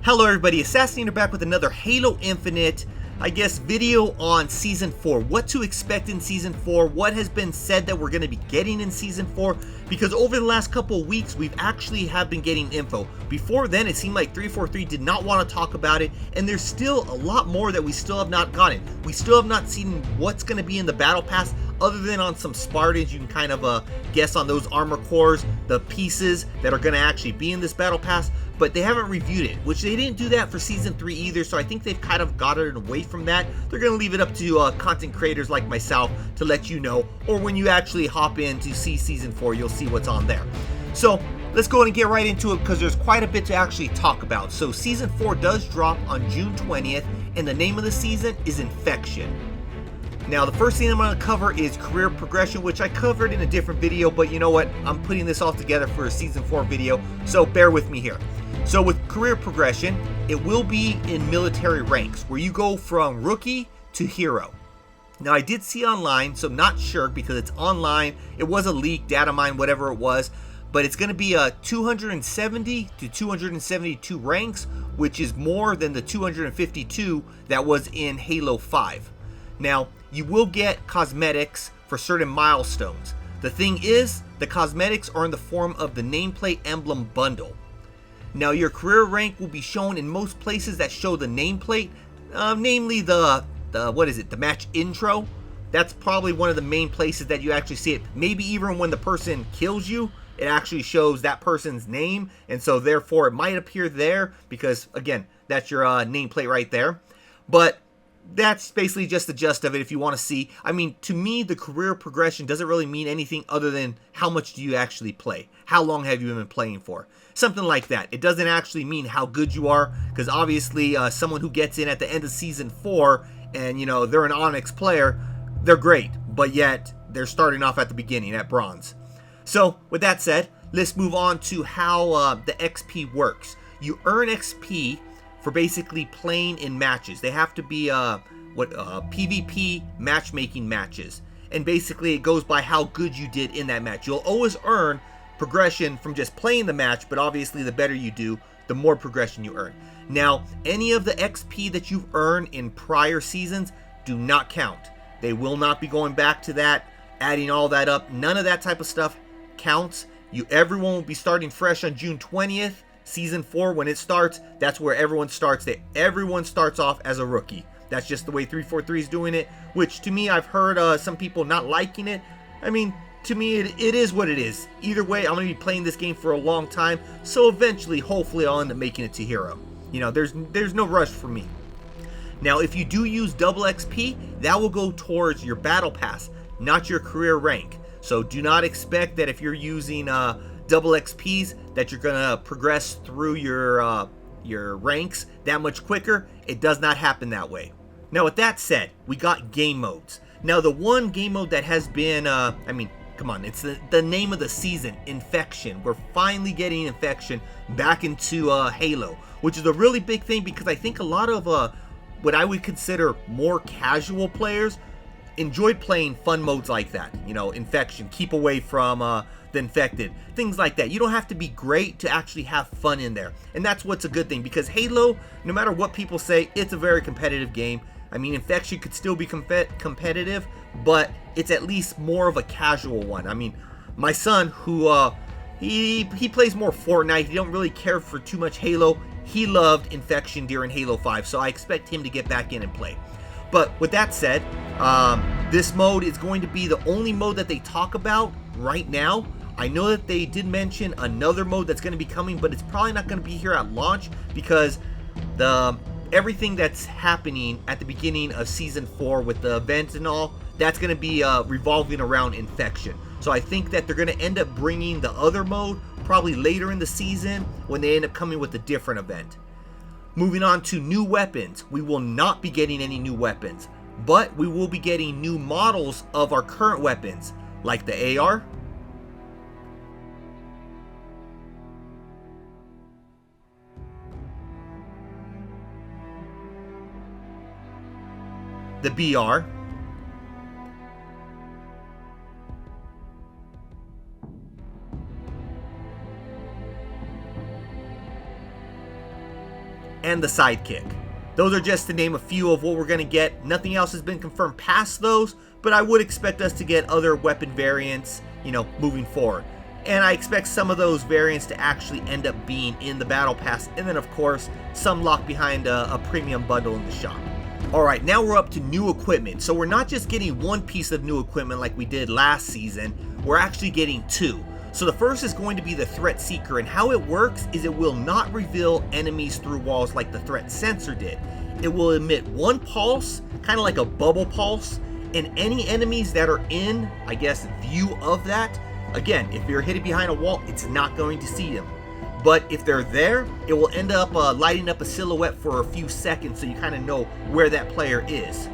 Hello everybody, Assassionator back with another Halo Infinite, video on Season 4. What to expect in Season 4, what has been said that we're going to be getting in Season 4, because over the last couple of weeks, we've actually have been getting info. Before then, it seemed like 343 did not want to talk about it, and there's still a lot more that we still have not gotten. We still have not seen what's going to be in the Battle Pass, other than on some Spartans. You can kind of guess on those armor cores, the pieces that are going to actually be in this Battle Pass, but they haven't reviewed it, which they didn't do that for Season 3 either, so I think they've kind of gotten away from that. They're going to leave it up to content creators like myself to let you know, or when you actually hop in to see Season 4, you'll see what's on there. So let's go ahead and get right into it, because there's quite a bit to actually talk about. So Season 4 does drop on June 20th, and the name of the season is Infection. Now, the first thing I'm going to cover is career progression, which I covered in a different video, but you know what? I'm putting this all together for a Season 4 video, so bear with me here. So with career progression, it will be in military ranks, where you go from rookie to hero. Now, I did see online, so I'm not sure because it's online. It was a leak, data mine, whatever it was, but it's going to be 270 to 272 ranks, which is more than the 252 that was in Halo 5. Now, you will get cosmetics for certain milestones. The thing is, the cosmetics are in the form of the nameplate emblem bundle. Now, your career rank will be shown in most places that show the nameplate, namely the match intro. That's probably one of the main places that you actually see it. Maybe even when the person kills you, it actually shows that person's name, and so therefore it might appear there because, again, that's your nameplate right there. But that's basically just the gist of it if you want to see. I mean, to me, the career progression doesn't really mean anything other than how much do you actually play? How long have you been playing for? Something like that. It doesn't actually mean how good you are, because obviously someone who gets in at the end of Season 4 and, you know, they're an Onyx player, they're great, but yet they're starting off at the beginning at Bronze. So, with that said, let's move on to how the XP works. You earn XP for basically playing in matches. They have to be PvP matchmaking matches, and basically it goes by how good you did in that match. You'll always earn progression from just playing the match, but obviously the better you do, the more progression you earn. Now, any of the XP that you've earned in prior seasons do not count. They will not be going back to that, adding all that up. None of that type of stuff counts. Everyone will be starting fresh on June 20th. Season 4, when it starts, that's where everyone starts. Everyone starts off as a rookie. That's just the way 343 is doing it, which to me, I've heard some people not liking it. I mean, to me, it is what it is. Either way, I'm going to be playing this game for a long time, so eventually, hopefully, I'll end up making it to hero. You know, there's no rush for me. Now, if you do use double XP, that will go towards your battle pass, not your career rank. So do not expect that if you're using double XPs that you're gonna progress through your ranks that much quicker. It does not happen that way. Now, with that said, we got game modes. Now, the one game mode that has been come on, it's the name of the season, Infection. We're finally getting Infection back into Halo, which is a really big thing, because I think a lot of what I would consider more casual players enjoy playing fun modes like that. You know, Infection, keep away from the infected, things like that. You don't have to be great to actually have fun in there, and that's what's a good thing, because Halo, no matter what people say, it's a very competitive game. I mean, Infection could still be competitive, but it's at least more of a casual one. I mean, my son, who he plays more Fortnite, he don't really care for too much Halo. He loved Infection during Halo 5, so I expect him to get back in and play. But with that said, this mode is going to be the only mode that they talk about right now. I know that they did mention another mode that's going to be coming, but it's probably not going to be here at launch, because everything that's happening at the beginning of Season 4 with the events and all, that's going to be revolving around Infection. So I think that they're going to end up bringing the other mode probably later in the season when they end up coming with a different event. Moving on to new weapons. We will not be getting any new weapons, but we will be getting new models of our current weapons, like the AR, the BR, and the sidekick. Those are just to name a few of what we're going to get. Nothing else has been confirmed past those, but I would expect us to get other weapon variants, moving forward. And I expect some of those variants to actually end up being in the Battle Pass, and then of course, some locked behind a premium bundle in the shop. Alright, now we're up to new equipment. So we're not just getting one piece of new equipment like we did last season, we're actually getting two. So the first is going to be the Threat Seeker, and how it works is it will not reveal enemies through walls like the Threat Sensor did. It will emit one pulse, kind of like a bubble pulse, and any enemies that are in, view of that, again, if you're hidden behind a wall, it's not going to see them. But if they're there, it will end up lighting up a silhouette for a few seconds so you kind of know where that player is.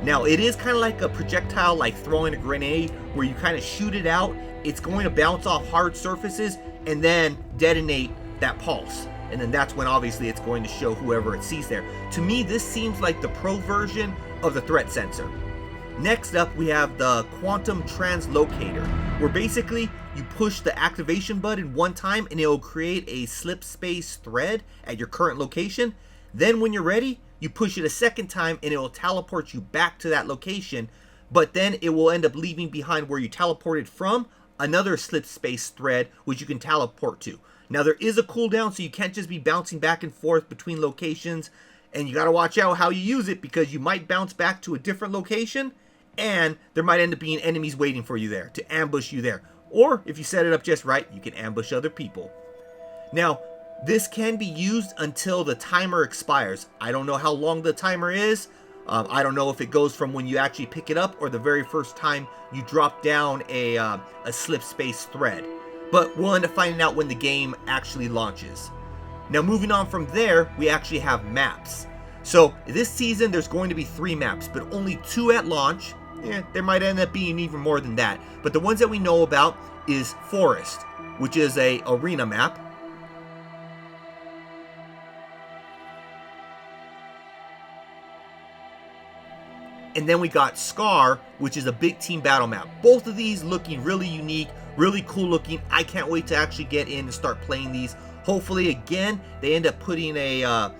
Now, it is kind of like a projectile, like throwing a grenade, where you kind of shoot it out. It's going to bounce off hard surfaces and then detonate that pulse. And then that's when obviously it's going to show whoever it sees there. To me, this seems like the pro version of the Threat Sensor. Next up, we have the Quantum Translocator, where basically you push the activation button one time and it will create a slip space thread at your current location. Then when you're ready, you push it a second time and it will teleport you back to that location, but then it will end up leaving behind where you teleported from another slip space thread which you can teleport to. Now there is a cooldown, so you can't just be bouncing back and forth between locations, and you got to watch out how you use it because you might bounce back to a different location and there might end up being enemies waiting for you there to ambush you there. Or if you set it up just right, you can ambush other people. Now, this can be used until the timer expires. I don't know how long the timer is. I don't know if it goes from when you actually pick it up or the very first time you drop down a slip space thread. But we'll end up finding out when the game actually launches. Now, moving on from there, we actually have maps. So this season, there's going to be 3 maps, but only 2 at launch. There might end up being even more than that. But the ones that we know about is Forest, which is a arena map. And then we got Scar, which is a big team battle map. Both of these looking really unique, really cool looking. I can't wait to actually get in and start playing these. Hopefully, again, they end up putting a, a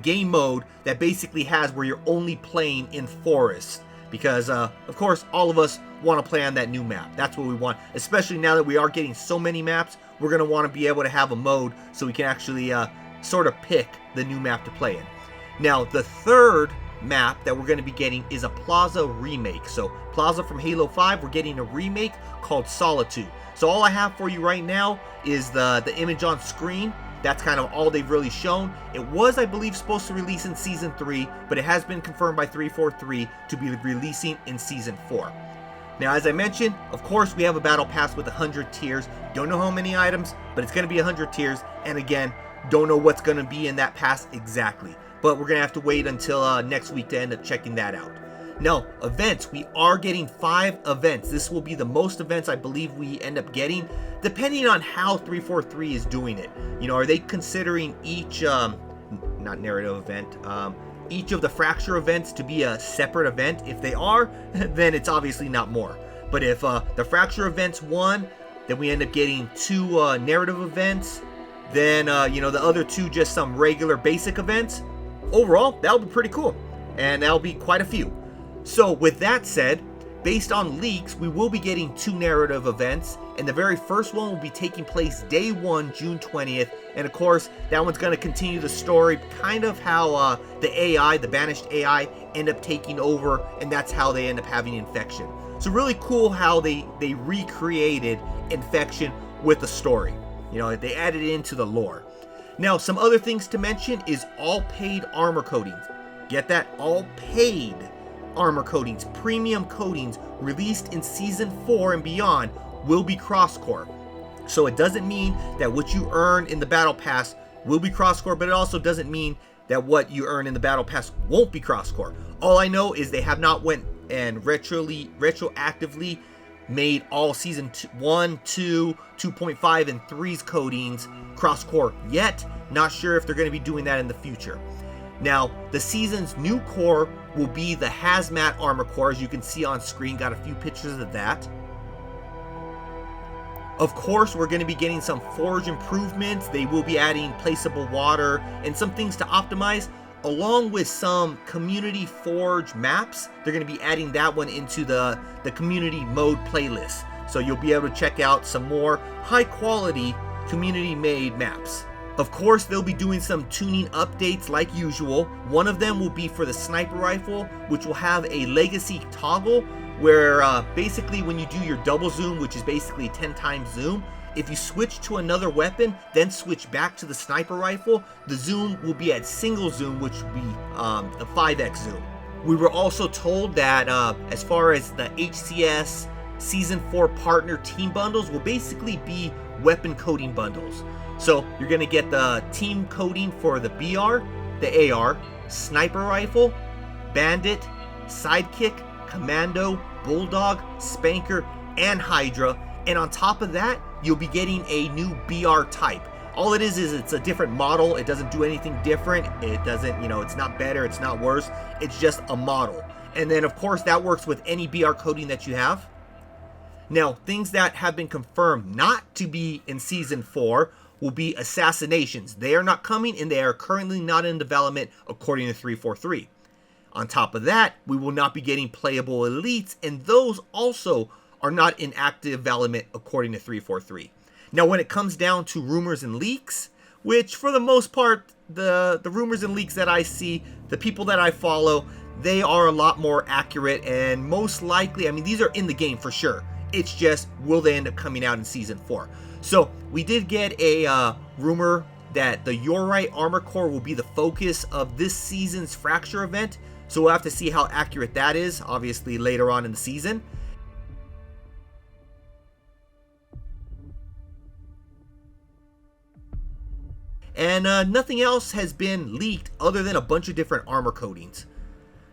game mode that basically has where you're only playing in Forest. Because, of course, all of us want to play on that new map. That's what we want. Especially now that we are getting so many maps, we're going to want to be able to have a mode so we can actually sort of pick the new map to play in. Now, the third map that we're going to be getting is a Plaza remake. So Plaza from Halo 5, we're getting a remake called Solitude. So all I have for you right now is the image on screen. That's kind of all they've really shown. It was, I believe, supposed to release in Season 3, but it has been confirmed by 343 to be releasing in Season 4. Now, as I mentioned, of course, we have a battle pass with 100 tiers. Don't know how many items, but it's going to be 100 tiers. And again, don't know what's going to be in that pass exactly. But we're going to have to wait until next week to end up checking that out. Now, events. We are getting 5 events. This will be the most events I believe we end up getting, depending on how 343 is doing it. Are they considering each, not narrative event, each of the Fracture events to be a separate event? If they are, then it's obviously not more. But if the Fracture event's 1, then we end up getting 2 narrative events, then, the other 2 just some regular basic events. Overall, that'll be pretty cool, and that'll be quite a few. So with that said, based on leaks, we will be getting 2 narrative events, and the very first one will be taking place day 1, June 20th, and of course, that one's going to continue the story, kind of how the AI, the banished AI, end up taking over, and that's how they end up having infection. So really cool how they recreated infection with the story. They added it into the lore. Now, some other things to mention is all paid armor coatings. Get that? All paid armor coatings, premium coatings released in Season 4 and beyond will be cross-core. So it doesn't mean that what you earn in the Battle Pass will be cross-core, but it also doesn't mean that what you earn in the Battle Pass won't be cross-core. All I know is they have not went and retroactively made all Season 1, 2, 2.5, and 3's coatings cross-core yet. Not sure if they're going to be doing that in the future. Now, the season's new core will be the Hazmat Armor Core, as you can see on screen. Got a few pictures of that. Of course, we're going to be getting some forge improvements. They will be adding placeable water and some things to optimize, along with some community forge maps. They're going to be adding that one into the community mode playlist. So you'll be able to check out some more high quality community made maps. Of course, they'll be doing some tuning updates like usual. One of them will be for the sniper rifle, which will have a legacy toggle where basically when you do your double zoom, which is basically 10 times zoom, if you switch to another weapon, then switch back to the sniper rifle, the zoom will be at single zoom, which will be a 5x zoom. We were also told that as far as the HCS Season 4 Partner Team Bundles will basically be weapon coding bundles. So you're going to get the team coding for the BR, the AR, sniper rifle, bandit, sidekick, commando, bulldog, spanker, and hydra. And on top of that, you'll be getting a new BR type. All it is it's a different model. It doesn't do anything different. It doesn't, it's not better, it's not worse. It's just a model. And then of course that works with any BR coding that you have. Now, things that have been confirmed not to be in Season 4 will be assassinations. They are not coming, and they are currently not in development according to 343. On top of that, we will not be getting playable elites, and those also are not in active development according to 343. Now, when it comes down to rumors and leaks, which for the most part, the rumors and leaks that I see, the people that I follow, they are a lot more accurate, and most likely, these are in the game for sure. It's just, will they end up coming out in Season 4? So, we did get a rumor that the Your Right Armor Core will be the focus of this season's Fracture event. So, we'll have to see how accurate that is, obviously, later on in the season. And nothing else has been leaked other than a bunch of different armor coatings.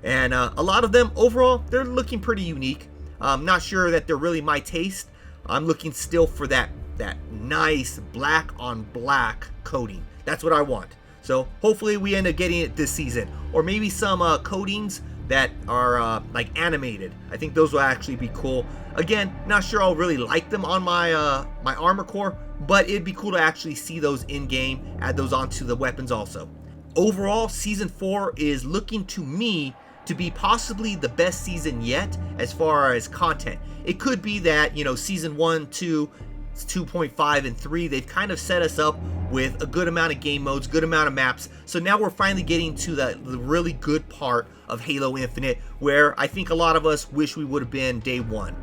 And a lot of them, overall, they're looking pretty unique. I'm not sure that they're really my taste. I'm looking still for that nice black on black coating. That's what I want. So hopefully we end up getting it this season. Or maybe some coatings that are like animated. I think those will actually be cool. Again, not sure I'll really like them on my my armor core, but it'd be cool to actually see those in game, add those onto the weapons also. Overall, Season 4 is looking to me to be possibly the best season yet as far as content. It could be that, Season 1, 2, 2.5, and 3, they've kind of set us up with a good amount of game modes, good amount of maps. So now we're finally getting to the really good part of Halo Infinite, where I think a lot of us wish we would have been day one.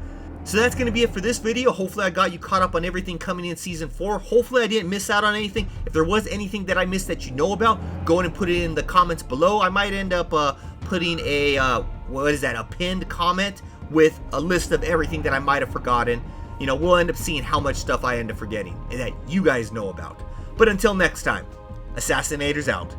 So that's going to be it for this video. Hopefully I got you caught up on everything coming in Season 4. Hopefully I didn't miss out on anything. If there was anything that I missed that you know about, go ahead and put it in the comments below. I might end up putting a pinned comment with a list of everything that I might have forgotten. We'll end up seeing how much stuff I end up forgetting and that you guys know about. But until next time, Assassinator's out.